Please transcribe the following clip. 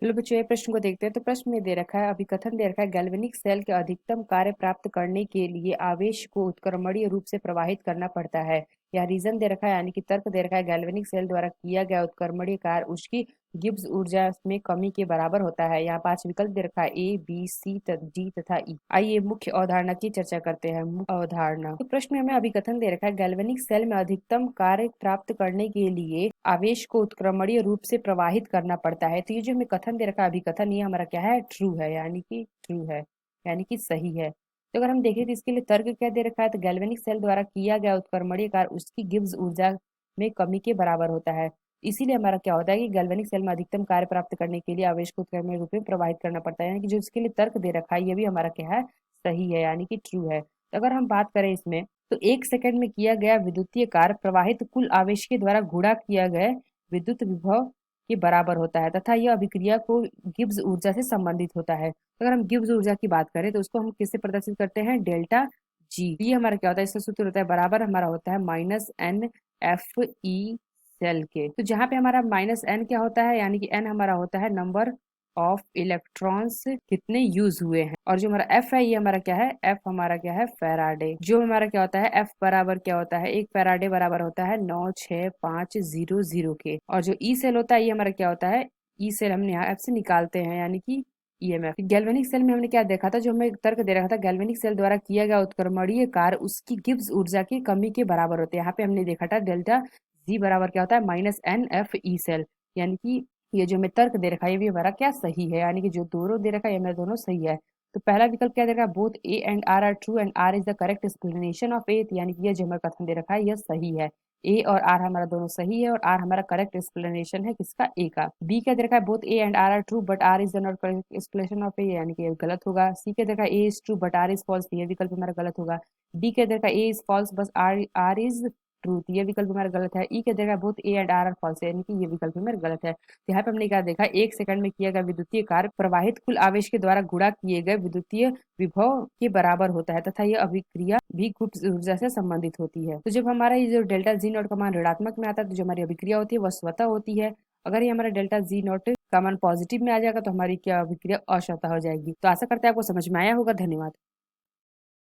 चलो बच्चों ये प्रश्न को देखते हैं। तो प्रश्न में दे रखा है, अभिकथन दे रखा है, गैल्वेनिक सेल के अधिकतम कार्य प्राप्त करने के लिए आवेश को उत्क्रमणीय रूप से प्रवाहित करना पड़ता है। यह रीजन दे रखा है, यानी कि तर्क दे रखा है, गैल्वेनिक सेल द्वारा किया गया उत्क्रमणीय कार्य उसकी गिब्स ऊर्जा में कमी के बराबर होता है। यहाँ 5 विकल्प दे रखा है, ए बी सी डी तथा ई। आइए मुख्य अवधारणा की चर्चा करते हैं। मुख्य अवधारणा, तो प्रश्न में हमें अभिकथन दे रखा है, गैल्वेनिक सेल में अधिकतम कार्य प्राप्त करने के लिए आवेश को उत्क्रमणीय रूप से प्रवाहित करना पड़ता है। तो ये जो हमें कथन दे रखा है अभिकथन, ये हमारा क्या है, ट्रू है, यानी कि ट्रू है, यानी कि सही है। तो अगर हम देखें तो इसके लिए तर्क क्या दे रखा है, तो गैल्वेनिक सेल द्वारा किया गया उत्क्रमणीय कार्य उसकी गिब्स ऊर्जा में कमी के बराबर होता है। इसीलिए हमारा क्या होता है कि गैल्वेनिक सेल में अधिकतम कार्य प्राप्त करने के लिए आवेश को उत्क्रमणीय रूप में प्रवाहित करना पड़ता है, यानी कि जो इसके लिए तर्क दे रखा है ये भी हमारा क्या है, सही है, यानी कि ट्रू है। तो अगर हम बात करें इसमें, तो 1 सेकंड में किया गया विद्युतीय कार्य प्रवाहित कुल आवेश के द्वारा गुणा किया गया विद्युत विभव के बराबर होता है तथा यह अभिक्रिया को गिब्स ऊर्जा से संबंधित होता है। तो अगर हम गिब्स ऊर्जा की बात करें तो उसको हम किससे प्रदर्शित करते हैं, डेल्टा जी। ये हमारा क्या होता है, इसका सूत्र होता है बराबर हमारा होता है -n/F/E सेल के। तो जहाँ पे हमारा -n क्या होता है, यानी कि n हमारा होता है नंबर ऑफ इलेक्ट्रॉन्स कितने यूज हुए हैं, और जो हमारा f है ये हमारा क्या है, f हमारा क्या है, फैराडे। जो हमारा क्या होता है, f बराबर क्या होता है, 1 फैराडे बराबर होता है 96500 के। और जो ई सेल होता है ये हमारा क्या होता है, ई सेल हमने यहाँ f से निकालते हैं, यानी कि ईएमएफ। गैल्वेनिक सेल में हमने क्या देखा था, जो हमें तर्क दे रखा था, गैल्वेनिक सेल द्वारा किया गया उत्क्रमणीय कार्य उसकी गिब्स ऊर्जा की कमी के बराबर होते हैं। यहाँ पे हमने देखा था डेल्टा जी बराबर क्या होता है, -n/F/E सेल, यानी कि ये जो हमें तर्क दे रखा है ये भी हमारा क्या सही है, यानी कि जो दोनों दे रखा है ये हमारा दोनों सही है। तो पहला विकल्प क्या दे रखा है, both A and R are true and R is the correct explanation of A, यानी कि ये जो हमारा कथन दे रखा है यह सही है। ए और आर हमारा दोनों सही है और आर हमारा करेक्ट एक्सप्लेनेशन है किसका, ए का। बी क्या दे रखा है, both A and R are true but R is the not correct explanation of A, यानी कि ये गलत होगा। सी क्या दे रखा है, A is true but R is false, ये विकल्प हमारा गलत होगा। डी क्या दे रखा है, ए इज फॉल्स बस आर आर इज ट्रूथ, ये विकल्प हमारा गलत है। ई क्या दे रखा है, both A and R are false, यानी कि ये विकल्प हमारा गलत है। तो यहाँ पे हमने क्या देखा, 1 सेकंड में किया गया विद्युतीय कार्य प्रवाहित कुल आवेश के द्वारा गुणा किए गए विद्युतीय विभव के बराबर होता है तथा यह अभिक्रिया भी गुप्त ऊर्जा से संबंधित होती है। तो जब हमारा ये जो डेल्टा जी नॉट का मान ऋणात्मक में आता है तो जो हमारी अभिक्रिया होती है वह स्वतः होती है। अगर ये हमारा डेल्टा जी नॉट का मान पॉजिटिव में आ जाएगा तो हमारी क्या अभिक्रिया अस्वतः हो जाएगी। तो आशा करते हैं आपको समझ में आया होगा। धन्यवाद।